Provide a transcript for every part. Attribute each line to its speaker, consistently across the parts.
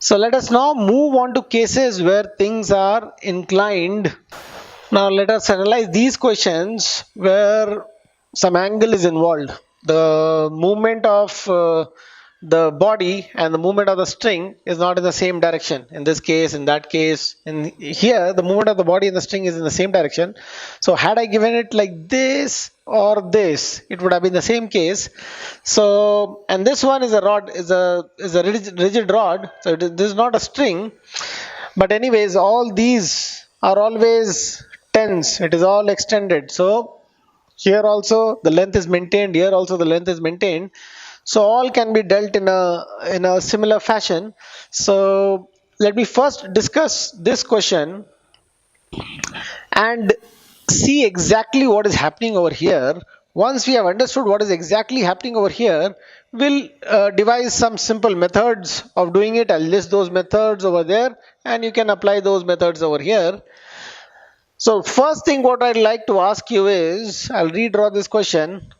Speaker 1: So let us now move on to cases where things are inclined. Now let us analyze these questions where some angle is involved. The movement of the body and the movement of the string is not in the same direction. In this case, in that case, in here, the movement of the body and the string is in the same direction. So had I given it like this or this, it would have been the same case. So, and this one is a rod, is a rigid rod. So this is not a string. But anyways, all these are always tense. It is all extended. So here also the length is maintained. Here also the length is maintained. So all can be dealt in a similar fashion. So let me first discuss this question and see exactly what is happening over here. Once we have understood what is exactly happening over here, we'll devise some simple methods of doing it. I'll list those methods over there and you can apply those methods over here. So first thing what I'd like to ask you is, I'll redraw this question.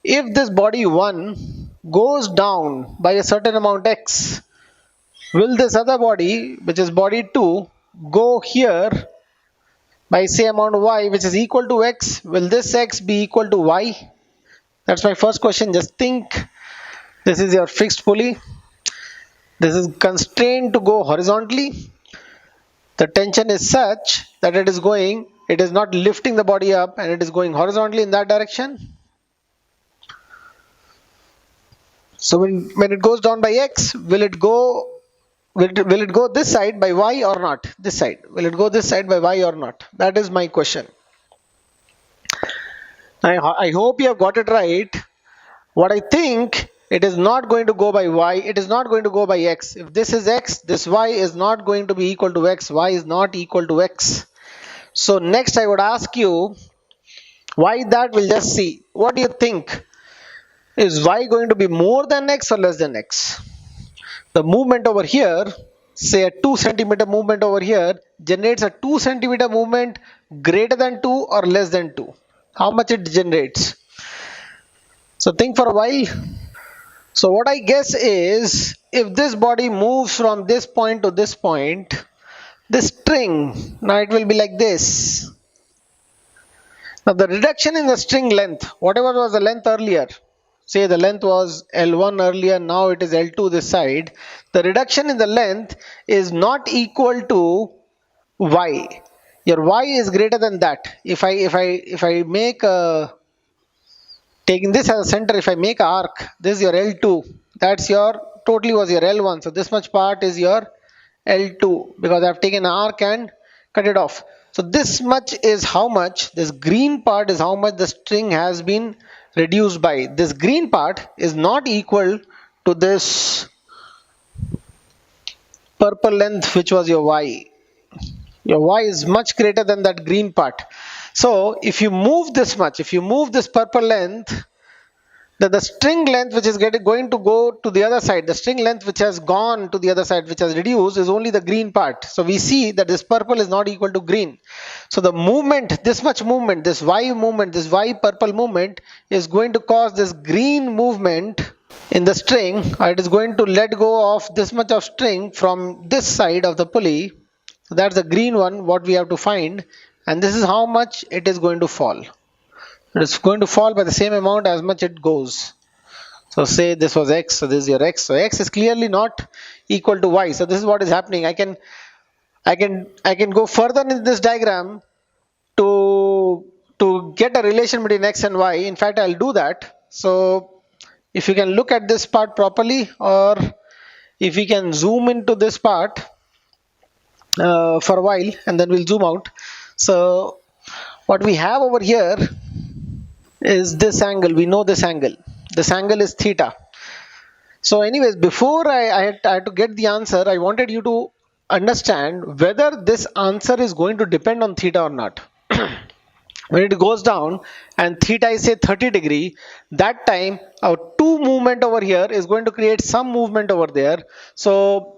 Speaker 1: If this body 1 goes down by a certain amount x, will this other body, which is body 2, go here by say amount y, which is equal to x? Will this x be equal to y? That's my first question. Just think, this is your fixed pulley. This is constrained to go horizontally. The tension is such that it is not lifting the body up and it is going horizontally in that direction. So when it goes down by x, will it go this side by y or not? This side. Will it go this side by y or not? That is my question. I hope you have got it right. What I think, it is not going to go by y, it is not going to go by x. If this is x, this y is not going to be equal to x, y is not equal to x. So next I would ask you, why that we'll just see. What do you think? Is y going to be more than x or less than x? The movement over here, say a 2 centimeter movement over here, generates a 2 centimeter movement greater than 2 or less than 2. How much it generates? So think for a while. So what I guess is, if this body moves from this point to this point, this string, now it will be like this. Now the reduction in the string length, whatever was the length earlier, say the length was L1 earlier, now it is L2 this side, the reduction in the length is not equal to y. Your y is greater than that. If I make a, taking this as a center, if I make an arc, this is your L2, that's your, totally was your L1, so this much part is your L2 because I've taken an arc and cut it off. So this much is how much, this green part is how much the string has been reduced by. This green part is not equal to this purple length which was your y. Your y is much greater than that green part. So if you move this much, if you move this purple length, then the string length which is going to go to the other side, the string length which has gone to the other side, which has reduced, is only the green part. So we see that this purple is not equal to green. So the movement, this much movement, this y movement, this y purple movement is going to cause this green movement in the string. It is going to let go of this much of string from this side of the pulley. So that's the green one what we have to find, and this is how much it is going to fall. It is going to fall by the same amount as much it goes. So say this was x, so this is your x. So x is clearly not equal to y. So this is what is happening. I can go further in this diagram to get a relation between x and y. In fact, I'll do that. So if you can look at this part properly, or if we can zoom into this part for a while and then we'll zoom out. So what we have over here is this angle. We know this angle. This angle is theta. So anyways, before I had to get the answer, I wanted you to understand whether this answer is going to depend on theta or not. When it goes down and theta is say 30 degree, that time our 2 movement over here is going to create some movement over there. So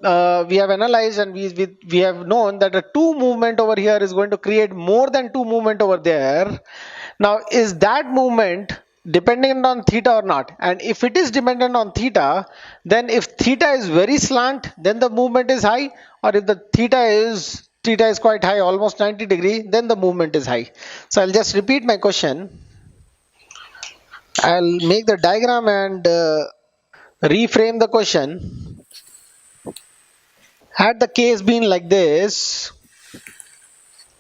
Speaker 1: we have analyzed and we have known that a 2 movement over here is going to create more than 2 movement over there. Now is that movement dependent on theta or not? And if it is dependent on theta, then if theta is very slant, then the movement is high, or if the theta is quite high, almost 90 degree, then the movement is high. So I'll just repeat my question. I'll make the diagram and reframe the question. Had the case been like this,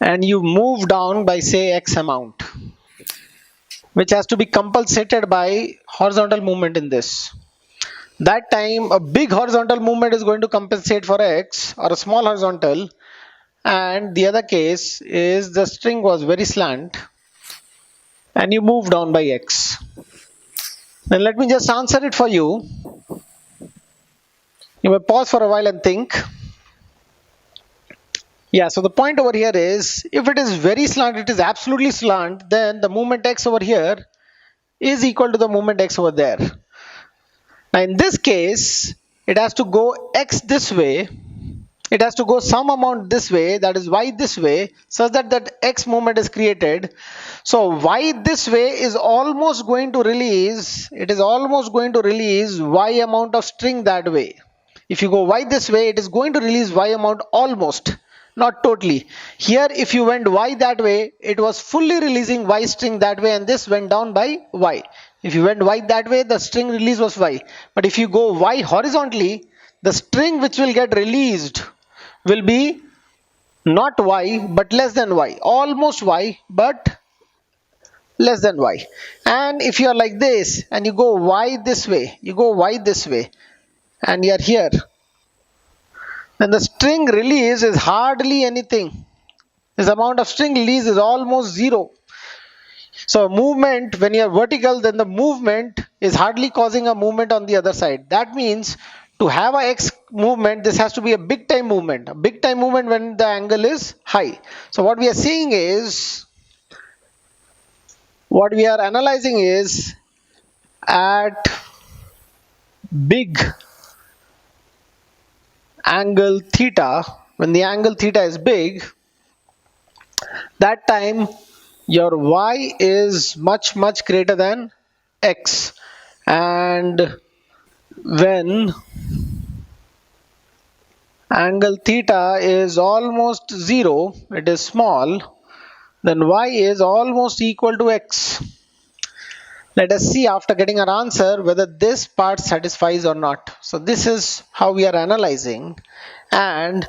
Speaker 1: and you move down by say x amount, which has to be compensated by horizontal movement in this. That time a big horizontal movement is going to compensate for x, or a small horizontal, and the other case is the string was very slant and you move down by x. Then let me just answer it for you. You may pause for a while and think. Yeah, so the point over here is, if it is very slant, it is absolutely slant, then the movement x over here is equal to the movement x over there. Now in this case, it has to go x this way, it has to go some amount this way, that is y this way, such that that x moment is created. So y this way is almost going to release, it is almost going to release y amount of string that way. If you go y this way, it is going to release y amount almost, not totally. Here if you went y that way, it was fully releasing y string that way, and this went down by y. If you went y that way, the string release was y. But if you go y horizontally, the string which will get released will be not y but less than y, almost y but less than y. And if you are like this and you go y this way, you go y this way, and you are here, then the string release is hardly anything. This amount of string release is almost zero. So movement, when you are vertical, then the movement is hardly causing a movement on the other side. That means to have a x movement, this has to be a big time movement. A big time movement when the angle is high. So what we are seeing is, what we are analyzing is, at big angle theta, when the angle theta is big, that time your y is much greater than x, and when angle theta is almost 0, it is small, then y is almost equal to x. Let us see, after getting our answer, whether this part satisfies or not. So this is how we are analyzing, and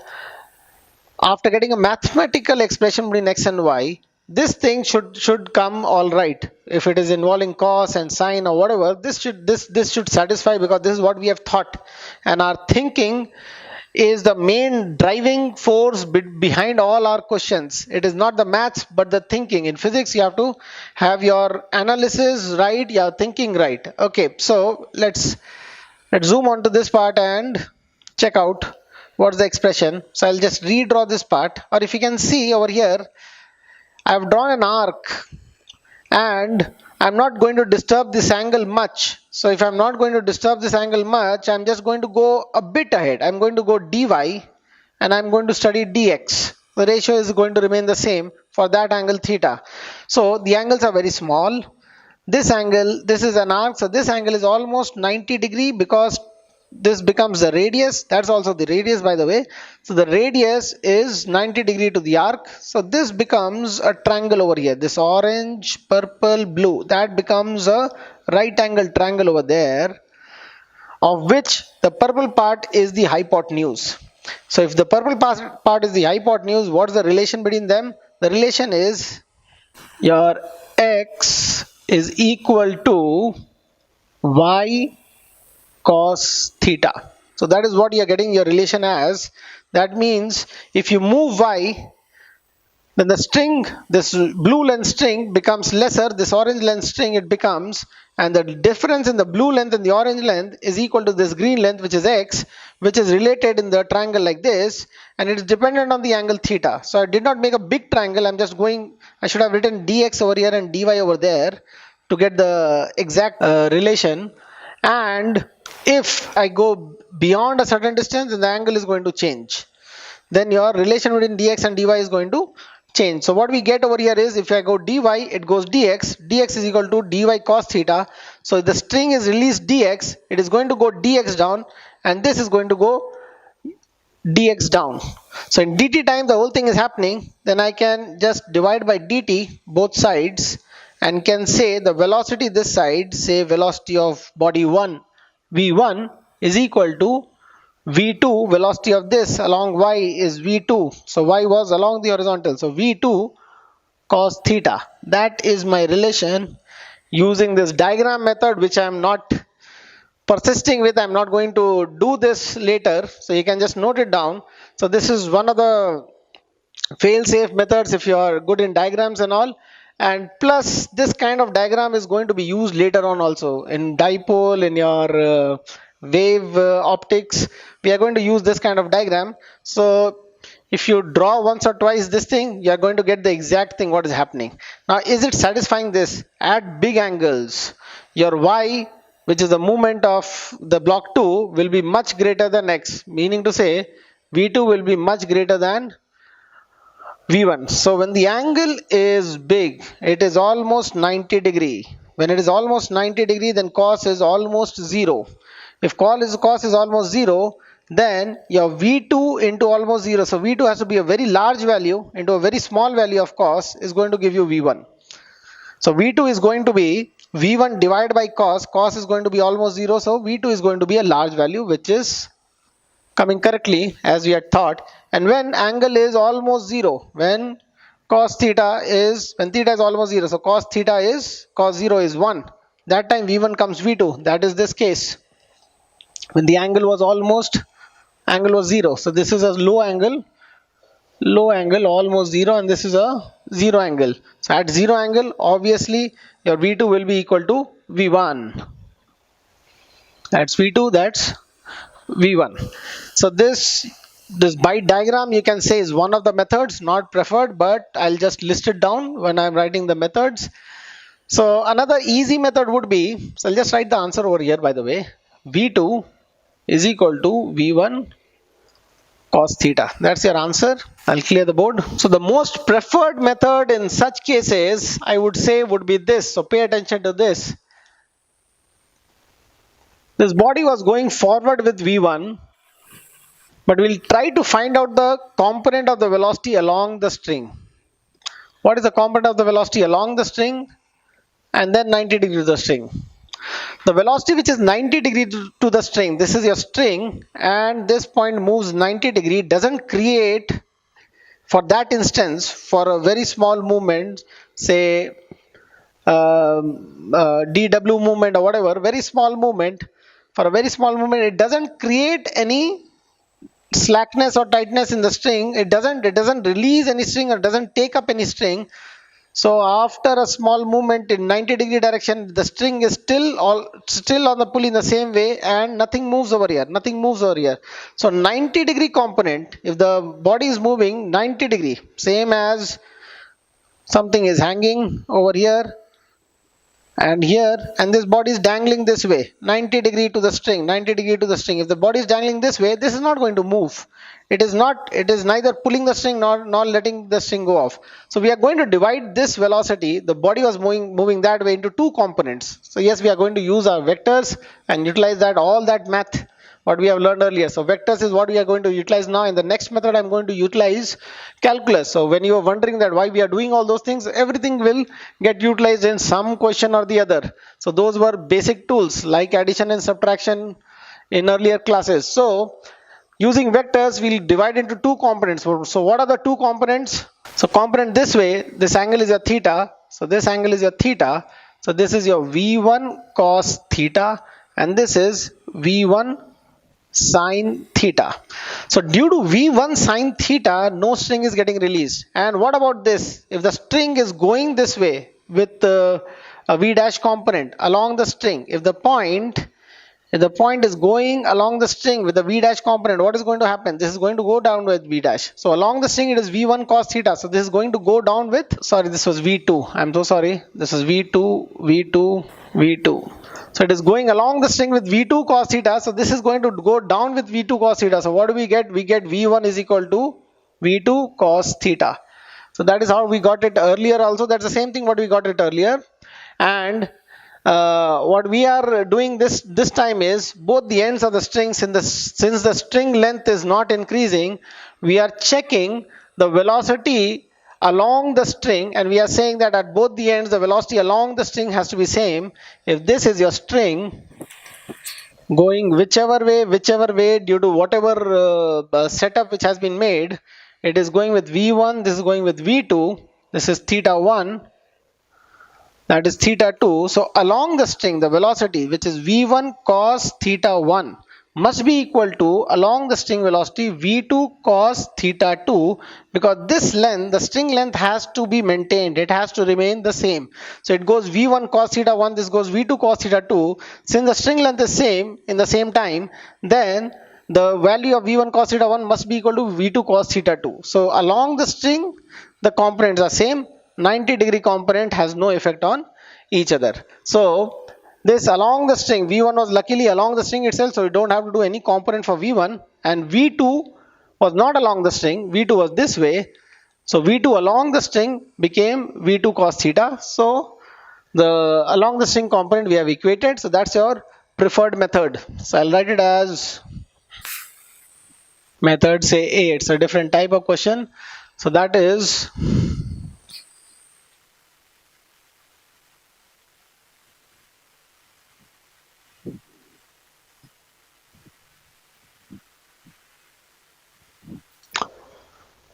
Speaker 1: after getting a mathematical expression between x and y, this thing should come all right. If it is involving cos and sine or whatever, this should satisfy, because this is what we have thought, and our thinking is the main driving force behind all our questions. It is not the maths but the thinking. In physics you have to have your analysis right, your thinking right. Okay, so let's zoom on to this part and check out what's the expression. So I'll just redraw this part, or if you can see over here, I've drawn an arc and I'm not going to disturb this angle much. So if I'm not going to disturb this angle much, I'm just going to go a bit ahead. I'm going to go dy and I'm going to study dx. The ratio is going to remain the same for that angle theta. So the angles are very small. This angle, this is an arc, so this angle is almost 90 degree, because this becomes the radius. That's also the radius, by the way. So the radius is 90 degree to the arc. So this becomes a triangle over here. This orange, purple, blue, that becomes a right angle triangle over there, of which the purple part is the hypotenuse. So if the purple part is the hypotenuse, what's the relation between them? The relation is your x is equal to y cos theta. So that is what you are getting your relation as. That means if you move y, then the string, this blue length string becomes lesser, this orange length string it becomes, and the difference in the blue length and the orange length is equal to this green length, which is x, which is related in the triangle like this, and it is dependent on the angle theta. So I did not make a big triangle, I'm just going, I should have written dx over here and dy over there to get the exact relation. And if I go beyond a certain distance, then the angle is going to change. Then your relation between dx and dy is going to change. So what we get over here is if I go dy, it goes dx. Dx is equal to dy cos theta. So if the string is released dx, it is going to go dx down, and this is going to go dx down. So in dt time the whole thing is happening, then I can just divide by dt both sides and can say the velocity this side, say velocity of body 1 v1 is equal to v2 velocity of this along y is v2. So y was along the horizontal, so v2 cos theta. That is my relation using this diagram method, which I am not persisting with. I'm not going to do this later, so you can just note it down. So this is one of the fail-safe methods if you are good in diagrams and all, and plus this kind of diagram is going to be used later on also in dipole, in your wave optics. We are going to use this kind of diagram. So if you draw once or twice this thing, you are going to get the exact thing what is happening. Now is it satisfying this? At big angles your y, which is the movement of the block 2, will be much greater than x, meaning to say v2 will be much greater than v1. So when the angle is big, it is almost 90 degree. When it is almost 90 degree, then cos is almost 0. If cos is almost 0, then your v2 into almost 0, so v2 has to be a very large value into a very small value of cos, is going to give you v1. So v2 is going to be v1 divided by cos. Cos is going to be almost 0, so v2 is going to be a large value, which is coming correctly as we had thought. And when angle is almost 0, when theta is almost 0, so cos 0 is 1, that time v1 comes v2. That is this case when the angle was 0. So this is a low angle almost 0, and this is a 0 angle. So at 0 angle, obviously your v2 will be equal to v1. That's v2, that's v1. So this by diagram you can say is one of the methods, not preferred, but I'll just list it down when I'm writing the methods. So another easy method would be, so I'll just write the answer over here by the way, v2 is equal to v1 cos theta. That's your answer. I'll clear the board. So the most preferred method in such cases, I would say, would be this. So pay attention to this. This body was going forward with v1, but we'll try to find out the component of the velocity along the string. What is the component of the velocity along the string? And then 90 degrees to the string. The velocity which is 90 degrees to the string, this is your string, and this point moves 90 degrees, doesn't create, for that instance, for a very small movement, say dw movement or whatever, very small movement, for a very small movement, it doesn't create any slackness or tightness in the string. It doesn't release any string or doesn't take up any string. So after a small movement in 90 degree direction, the string is still on the pulley in the same way, and nothing moves over here. So 90 degree component, if the body is moving 90 degree, same as something is hanging over here and here, and this body is dangling this way 90 degree to the string. If the body is dangling this way, this is not going to move. It is neither pulling the string nor letting the string go off. So we are going to divide this velocity, the body was moving that way, into two components. So yes, we are going to use our vectors and utilize all that math what we have learned earlier. So vectors is what we are going to utilize now. In the next method, I'm going to utilize calculus. So when you are wondering that why we are doing all those things, everything will get utilized in some question or the other. So those were basic tools like addition and subtraction in earlier classes. So using vectors, we'll divide into two components. So what are the two components? So component this way, this angle is your theta. So this angle is your theta. So this is your v1 cos theta, and this is v1 sine theta. So due to v1 sine theta, no string is getting released. And what about this? If the string is going this way with a v dash component along the string, if the point is going along the string with the v dash component, what is going to happen? This is going to go down with v dash. So along the string it is v1 cos theta. So this is going to go down with, sorry, this was v2. I'm so sorry. This is v2. So it is going along the string with v2 cos theta. So this is going to go down with v2 cos theta. So what do we get? We get v1 is equal to v2 cos theta. So that is how we got it earlier also. That's the same thing what we got it earlier. And what we are doing this time is both the ends of the strings, since the string length is not increasing, we are checking the velocity along the string, and we are saying that at both the ends the velocity along the string has to be same. If this is your string going whichever way due to whatever setup which has been made, it is going with v1, this is going with v2, this is theta 1, that is theta 2. So along the string the velocity which is v1 cos theta 1 must be equal to along the string velocity v2 cos theta 2, because this length, the string length, has to be maintained, it has to remain the same. So it goes v1 cos theta 1, this goes v2 cos theta 2. Since the string length is same in the same time, then the value of v1 cos theta 1 must be equal to v2 cos theta 2. So along the string the components are same, 90-degree component has no effect on each other. So this along the string v1 was luckily along the string itself, so you don't have to do any component for v1, and v2 was not along the string, v2 was this way, so v2 along the string became v2 cos theta. So the along the string component we have equated, so that's your preferred method. So I'll write it as method say A. It's a different type of question, so that is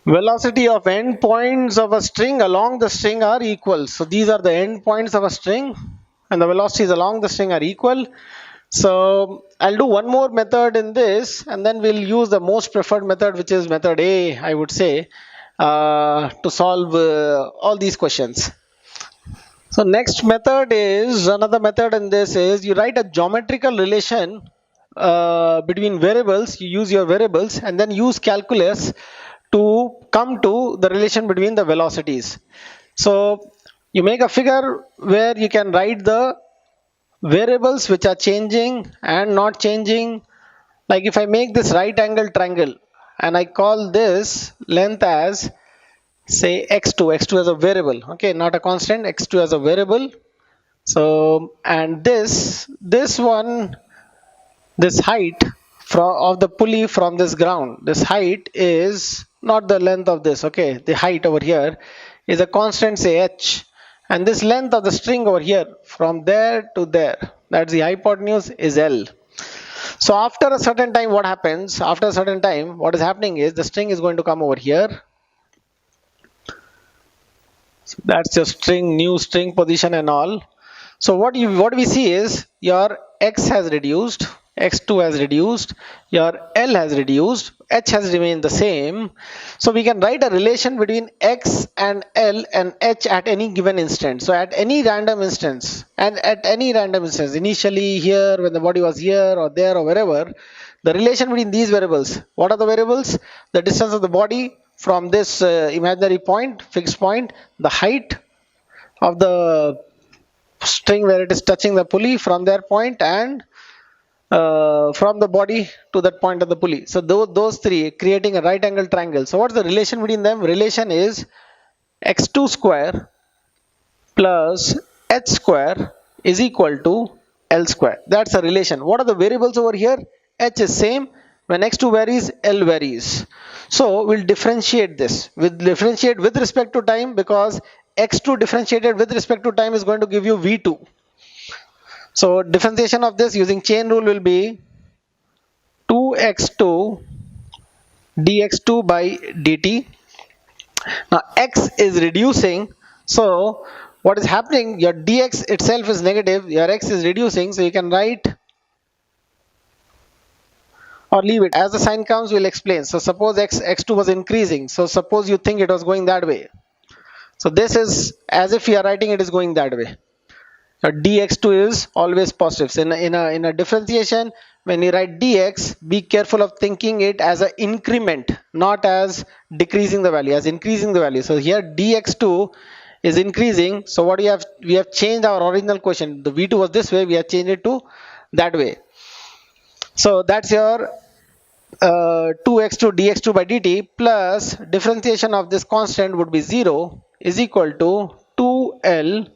Speaker 1: velocity of endpoints of a string along the string are equal. So these are the endpoints of a string and the velocities along the string are equal. So I'll do one more method in this, and then we'll use the most preferred method, which is method A, I would say, to solve all these questions. So next method is, another method in this is, you write a geometrical relation between variables, you use your variables and then use calculus to come to the relation between the velocities. So you make a figure where you can write the variables which are changing and not changing. Like if I make this right angle triangle and I call this length as say x2 as a variable, okay, not a constant, x2 as a variable. So and this one, this height of the pulley from this ground, this height is not the length of this, okay, the height over here is a constant, say h, and this length of the string over here from there to there, that's the hypotenuse, is L. So after a certain time, what happens, after a certain time what is happening is the string is going to come over here. So that's your string, new string position and all. So what we see is your x has reduced, x2 has reduced, your L has reduced, h has remained the same. So we can write a relation between x and L and h at any given instant. So at any random instance, initially here when the body was here or there or wherever, the relation between these variables, what are the variables? The distance of the body from this imaginary point, fixed point, the height of the string where it is touching the pulley from their point, and from the body to that point of the pulley. So those three creating a right angle triangle. So what's the relation between them? Relation is x2 square plus h square is equal to L square. That's a relation. What are the variables over here? H is same. When x2 varies, L varies. So we'll differentiate this. We'll differentiate with respect to time, because x2 differentiated with respect to time is going to give you v2. So differentiation of this using chain rule will be 2x2 dx2 by dt. Now x is reducing, so what is happening, your dx itself is negative, your x is reducing, so you can write or leave it. As the sign comes, we'll explain. So suppose x2 was increasing, so suppose you think it was going that way. So this is as if we are writing it is going that way. Dx2 is always positive. So in a differentiation, when you write dx, be careful of thinking it as an increment, not as decreasing the value, as increasing the value. So here dx2 is increasing. So what we have changed our original question. The v2 was this way, we have changed it to that way. So that's your 2x2 dx2 by dt plus differentiation of this constant would be 0 is equal to 2l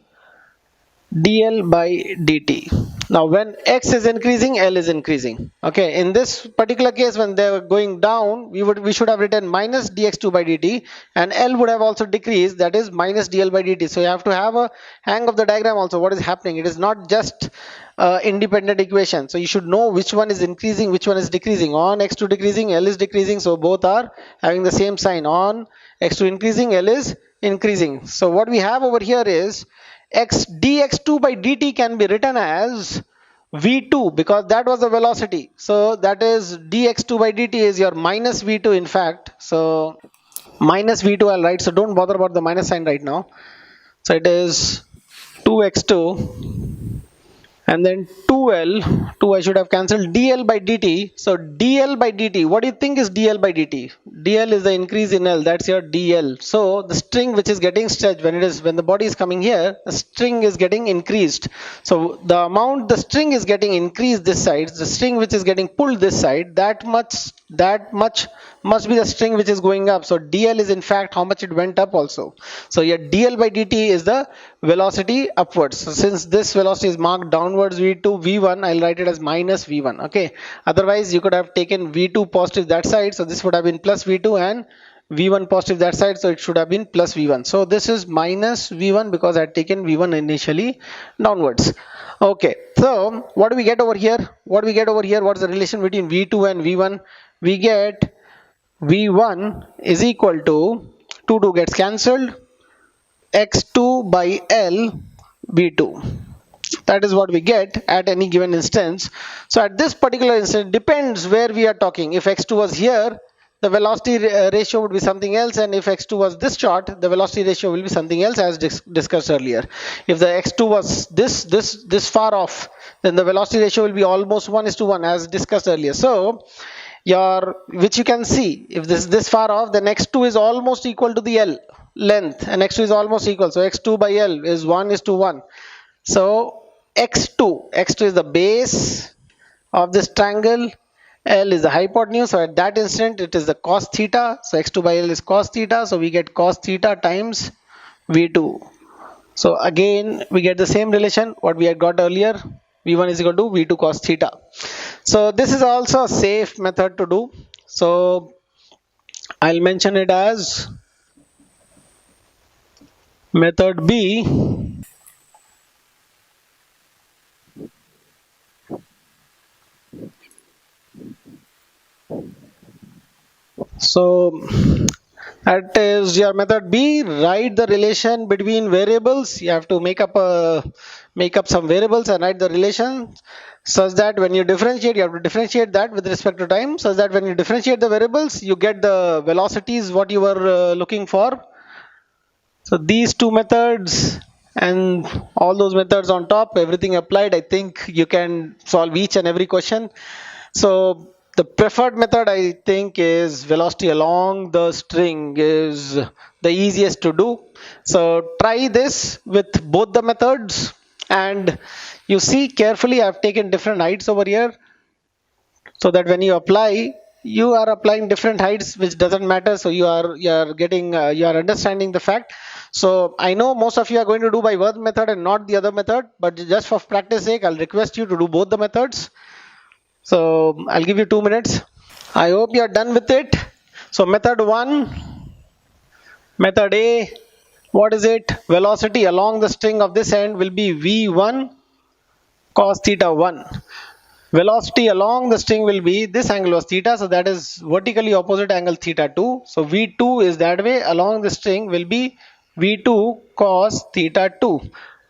Speaker 1: dl by dt. Now when x is increasing, L is increasing. Okay, in this particular case when they were going down, we should have written minus dx2 by dt, and L would have also decreased, that is minus dl by dt. So you have to have a hang of the diagram also, what is happening. It is not just independent equation, so you should know which one is increasing, which one is decreasing. On x2 decreasing, L is decreasing, so both are having the same sign. On x2 increasing, L is increasing. So what we have over here is x dx2 by dt can be written as v2 because that was the velocity. So that is dx2 by dt is your minus v2 in fact. So minus v2 I'll write, so don't bother about the minus sign right now. So it is 2x2 and then 2l, 2 I should have cancelled, dl by dt. So dl by dt, what do you think is dl by dt? dl is the increase in L, that's your dl. So the string which is getting stretched when the body is coming here, the string is getting increased. So the amount the string is getting increased this side, the string which is getting pulled this side, that much must be the string which is going up. So dl is in fact how much it went up also. So your dl by dt is the velocity upwards. So since this velocity is marked downwards v2 v1, I'll write it as minus v1. Okay, otherwise you could have taken v2 positive that side, so this would have been plus v2, and v1 positive that side, so it should have been plus v1. So this is minus v1 because I had taken v1 initially downwards. Okay, so what do we get over here? What is the relation between v2 and v1? We get v1 is equal to 2 gets cancelled, x2 by L v2. That is what we get at any given instance. So at this particular instance, depends where we are talking. If x2 was here, the velocity ratio would be something else, and if x2 was this short, the velocity ratio will be something else, as discussed earlier. If the x2 was this far off, then the velocity ratio will be almost 1:1, as discussed earlier. So which you can see, if this far off, then x2 is almost equal to the L length, and x2 is almost equal, so x2 by L is 1:1. So x2 is the base of this triangle, L is the hypotenuse, so at that instant it is the cos theta, so x2 by L is cos theta, so we get cos theta times v2. So again we get the same relation what we had got earlier, v1 is equal to v2 cos theta. So this is also a safe method to do, so I'll mention it as method B. So that is your method B. Write the relation between variables. You have to make up some variables and write the relation such that when you differentiate, you have to differentiate that with respect to time, such that when you differentiate the variables, you get the velocities what you were looking for. So these two methods and all those methods on top, everything applied, I think you can solve each and every question. So the preferred method I think is velocity along the string is the easiest to do. So try this with both the methods, and you see carefully I've taken different heights over here, so that when you apply, you are applying different heights, which doesn't matter. So you are understanding the fact. So I know most of you are going to do by one method and not the other method, but just for practice sake, I'll request you to do both the methods. So I'll give you 2 minutes. I hope you are done with it. So method 1, method A, what is it? Velocity along the string of this end will be v1 cos theta 1. Velocity along the string will be, this angle was theta, so that is vertically opposite angle theta 2. So v2 is that way, along the string will be v2 cos theta 2.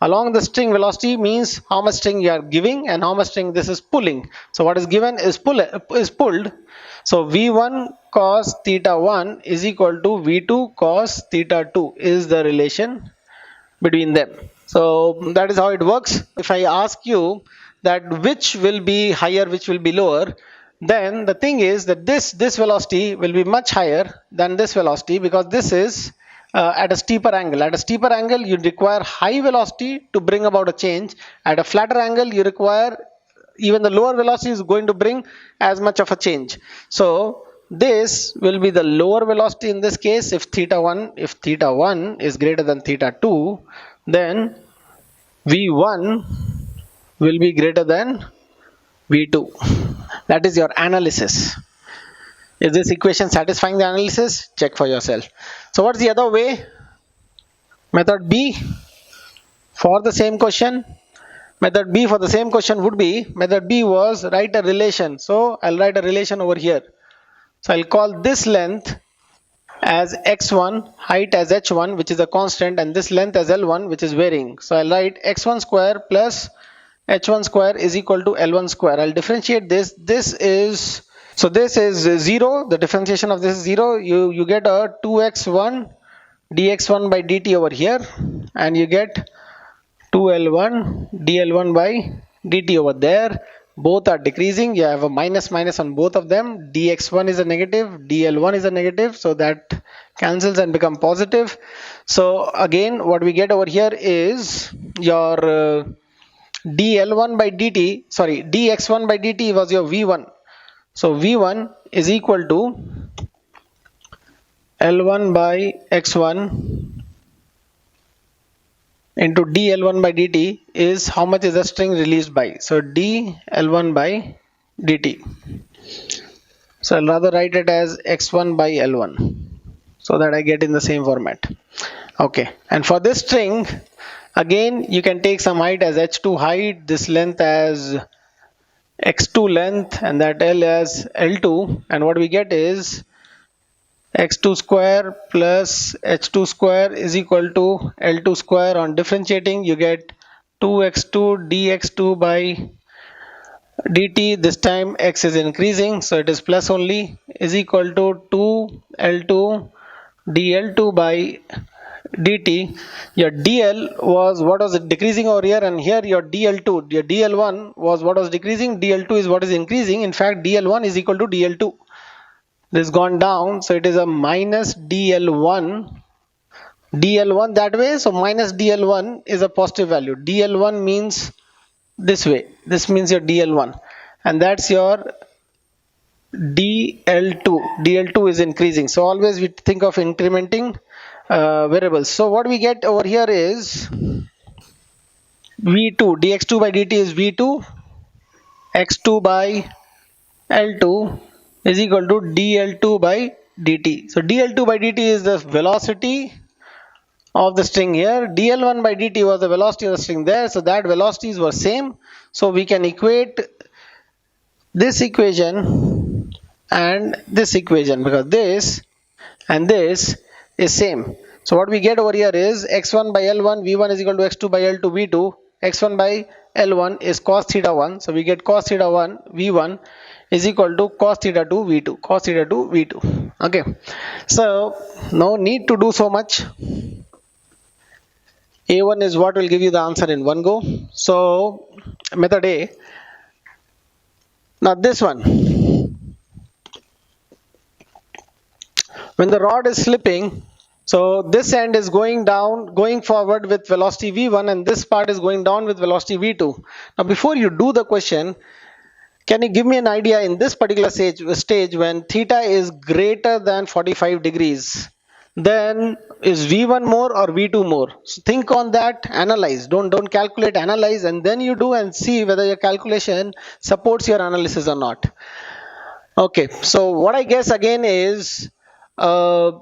Speaker 1: Along the string, velocity means how much string you are giving and how much string this is pulling. So what is given is pulled. So v1 cos theta 1 is equal to v2 cos theta 2 is the relation between them. So that is how it works. If I ask you that which will be higher, which will be lower, then the thing is that this velocity will be much higher than this velocity, because this is at a steeper angle. At a steeper angle, you require high velocity to bring about a change. At a flatter angle, you require even the lower velocity is going to bring as much of a change. So this will be the lower velocity in this case. If theta 1 is greater than theta 2, then v1 will be greater than v2. That is your analysis. Is this equation satisfying the analysis? Check for yourself. So what's the other way? Method B for the same question. Method B for the same question would be, method B was write a relation. So I'll write a relation over here. So I'll call this length as x1, height as h1, which is a constant, and this length as l1, which is varying. So I'll write x1 square plus h1 square is equal to l1 square. I'll differentiate this. This is 0. The differentiation of this is 0. You get a 2x1 dx1 by dt over here, and you get 2l1 dl1 by dt over there. Both are decreasing. You have a minus on both of them. dx1 is a negative, dl1 is a negative, so that cancels and become positive. So again, what we get over here is your dl1 by dt, sorry, dx1 by dt was your v1. So v1 is equal to l1 by x1 into dl1 by dt is how much is the string released by. So dl1 by dt. So I'll rather write it as x1 by l1 so that I get in the same format. Okay, and for this string, again you can take some height as h2 height, this length as x2 length, and that l as l2, and what we get is x2 square plus h2 square is equal to l2 square. On differentiating, you get 2x2 dx2 by dt. This time x is increasing, so it is plus only, is equal to 2l2 dl2 by dt. Your dl was what was decreasing over here, and here your dl2, your dl1 was what was decreasing, dl2 is what is increasing. In fact, dl1 is equal to dl2. This gone down, so it is a minus dl1 that way. So minus dl1 is a positive value. dl1 means this way, this means your dl1, and that's your dl2 is increasing. So always we think of incrementing variables. So what we get over here is v2, dx2 by dt is v2, x2 by l2 is equal to dl2 by dt. So dl2 by dt is the velocity of the string here. dl1 by dt was the velocity of the string there. So that velocities were same. So we can equate this equation and this equation because this and this is same. So what we get over here is x1 by l1 v1 is equal to x2 by l2 v2. x1 by l1 is cos theta 1. So we get cos theta 1 v1 is equal to cos theta 2 v2, cos theta 2 v2. Okay, so no need to do so much. A1 is what will give you the answer in one go. So method A. Now this one, when the rod is slipping, so this end is going down, going forward with velocity v1, and this part is going down with velocity v2. Now before you do the question, can you give me an idea in this particular stage when theta is greater than 45 degrees, then is v1 more or v2 more? So think on that, analyze, don't calculate, analyze, and then you do and see whether your calculation supports your analysis or not. Okay, so what I guess again is a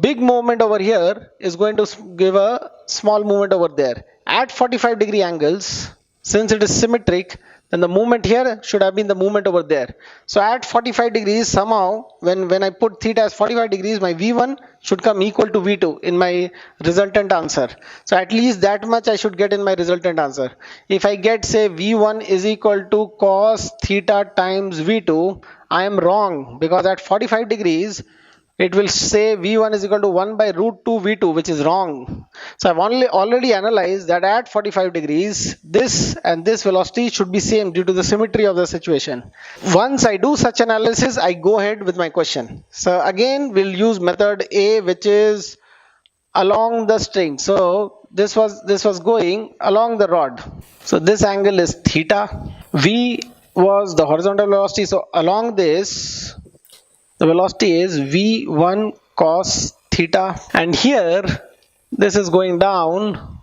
Speaker 1: big movement over here is going to give a small movement over there. At 45 degree angles, since it is symmetric, then the movement here should have been the movement over there. So at 45 degrees, somehow when I put theta as 45 degrees, my v1 should come equal to v2 in my resultant answer. So at least that much I should get in my resultant answer. If I get, say, v1 is equal to cos theta times v2, I am wrong, because at 45 degrees it will say v1 is equal to 1 by root 2 v2, which is wrong. So I've already analyzed that at 45 degrees this and this velocity should be same due to the symmetry of the situation. Once I do such analysis, I go ahead with my question. So again we'll use method A, which is along the string. So this was going along the rod. So this angle is theta. V was the horizontal velocity, so along this the velocity is v1 cos theta, and here this is going down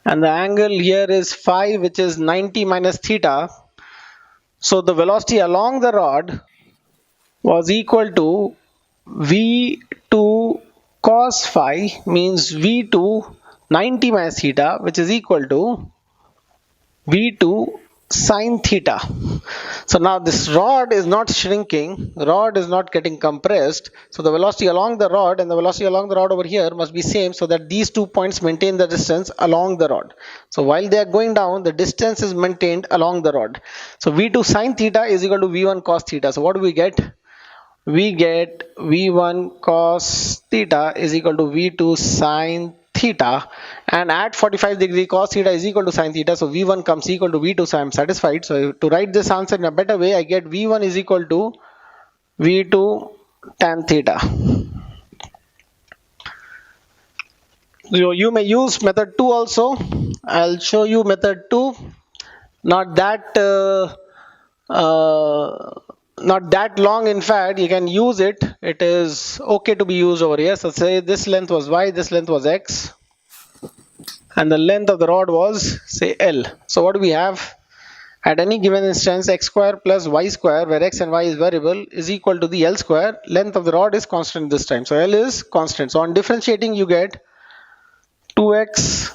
Speaker 1: and the angle here is phi, which is 90 minus theta. So the velocity along the rod was equal to v2 cos phi, means v2 90 minus theta, which is equal to v2 sine theta. So now this rod is not shrinking, the rod is not getting compressed, so the velocity along the rod and the velocity along the rod over here must be same, so that these 2 points maintain the distance along the rod. So while they are going down, the distance is maintained along the rod. So v2 sine theta is equal to v1 cos theta. So what do we get? We get v1 cos theta is equal to v2 sine theta, and at 45-degree cos theta is equal to sine theta, so v1 comes equal to v2, so I am satisfied. So to write this answer in a better way, I get v1 is equal to v2 tan theta. So you may use method 2 also. I'll show you method 2. Not that not that long, in fact you can use it. It is okay to be used over here. So say this length was y, this length was x, and the length of the rod was say L. So what do we have? At any given instance, x square plus y square, where x and y is variable, is equal to the L square. Length of the rod is constant this time, so L is constant. So on differentiating you get 2x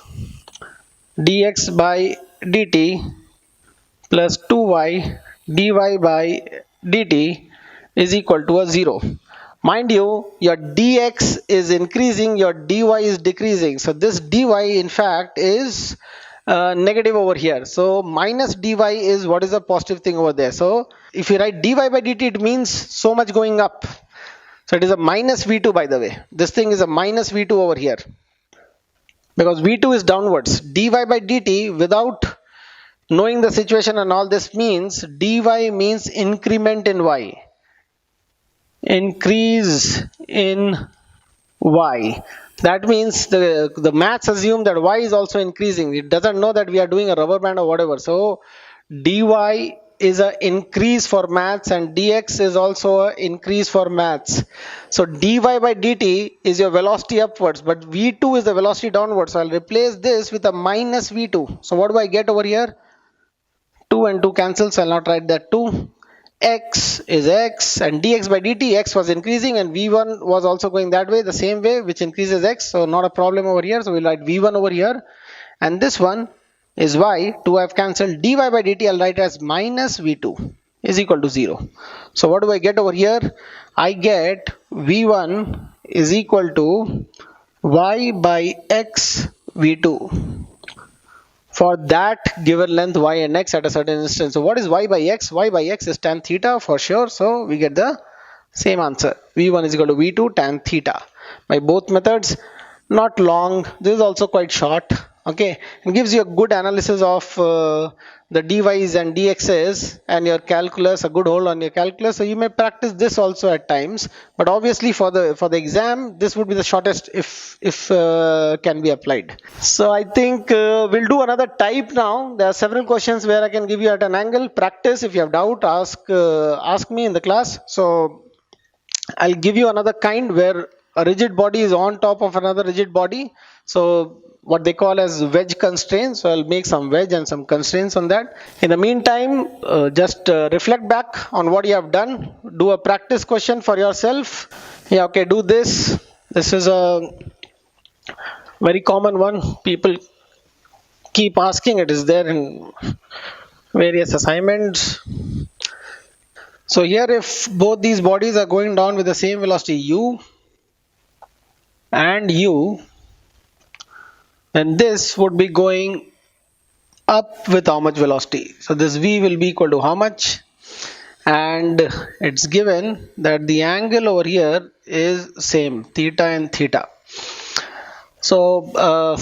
Speaker 1: dx by dt plus 2y dy by dt is equal to a 0. Mind you, your dx is increasing, your dy is decreasing. So this dy in fact is negative over here. So minus dy is what is a positive thing over there. So if you write dy by dt, it means so much going up. So it is a minus v2, by the way. This thing is a minus v2 over here, because v2 is downwards. Dy by dt, without knowing the situation and all this, means dy means increment in y, increase in y. That means the maths assume that y is also increasing. It doesn't know that we are doing a rubber band or whatever. So dy is an increase for maths and dx is also an increase for maths. So dy by dt is your velocity upwards, but v2 is the velocity downwards. So I'll replace this with a minus v2. So what do I get over here? 2 and 2 cancels, I'll not write that 2. X is x, and dx by dt, x was increasing and v1 was also going that way, the same way, which increases x, so not a problem over here. So we'll write v1 over here, and this one is y. 2 I've cancelled. Dy by dt I'll write as minus v2 is equal to 0. So what do I get over here? I get v1 is equal to y by x v2 for that given length y and x at a certain instance. So what is y by x? Y by x is tan theta for sure. So we get the same answer. V1 is equal to V2 tan theta. By both methods, not long. This is also quite short. Okay, it gives you a good analysis of the dy's and dx's and your calculus, a good hold on your calculus. So you may practice this also at times, but obviously for the exam this would be the shortest if can be applied. So I think we'll do another type now. There are several questions where I can give you at an angle. Practice. If you have doubt, ask me in the class. So I'll give you another kind where a rigid body is on top of another rigid body. So what they call as wedge constraints. So I'll make some wedge and some constraints on that. In the meantime, just reflect back on what you have done. Do a practice question for yourself. Yeah, okay, do this. This is a very common one. People keep asking. It is there in various assignments. So here, if both these bodies are going down with the same velocity u and u, then this would be going up with how much velocity? So this v will be equal to how much? And it's given that the angle over here is same, theta and theta. So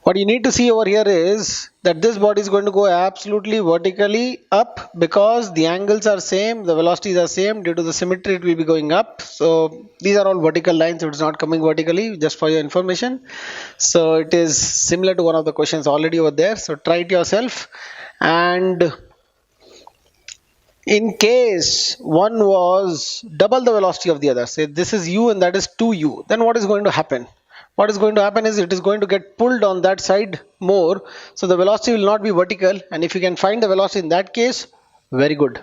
Speaker 1: What you need to see over here is that this body is going to go absolutely vertically up because the angles are same, the velocities are same. Due to the symmetry, it will be going up. So these are all vertical lines, so it's not coming vertically, just for your information. So it is similar to one of the questions already over there. So try it yourself. And in case one was double the velocity of the other, say this is u and that is 2u, then what is going to happen? What is going to happen is it is going to get pulled on that side more, so the velocity will not be vertical, and if you can find the velocity in that case, very good.